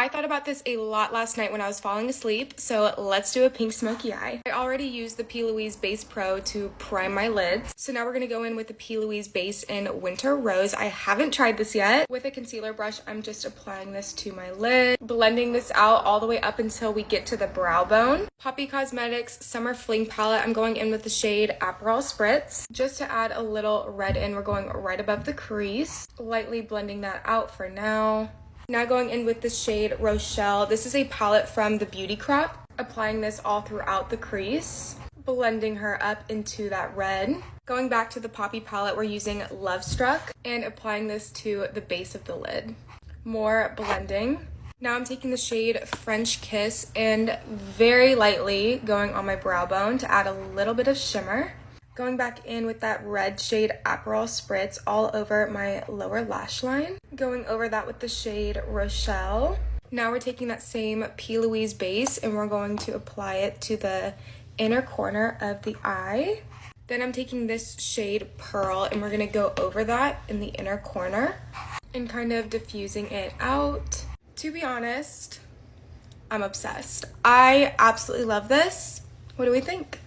I thought about this a lot last night when I was falling asleep, so let's do a pink smoky eye. I already used the P. Louise Base Pro to prime my lids, so now we're gonna go in with the P. Louise Base in Winter Rose. I haven't tried this yet. With a concealer brush, I'm just applying this to my lid, blending this out all the way up until we get to the brow bone. Poppy Cosmetics Summer Fling Palette, I'm going in with the shade Aperol Spritz. Just to add a little red in, we're going right above the crease, lightly blending that out for now. Now going in with the shade Rochelle. This is a palette from the Beauty Crop. Applying this all throughout the crease, blending her up into that red. Going back to the Poppy palette, we're using Love Struck and applying this to the base of the lid. More blending. Now I'm taking the shade French Kiss and very lightly going on my brow bone to add a little bit of shimmer. Going back in with that red shade Aperol Spritz all over my lower lash line. Going over that with the shade Rochelle. Now we're taking that same P. Louise base and we're going to apply it to the inner corner of the eye. Then I'm taking this shade Pearl and we're going to go over that in the inner corner and kind of diffusing it out. To be honest, I'm obsessed. I absolutely love this. What do we think?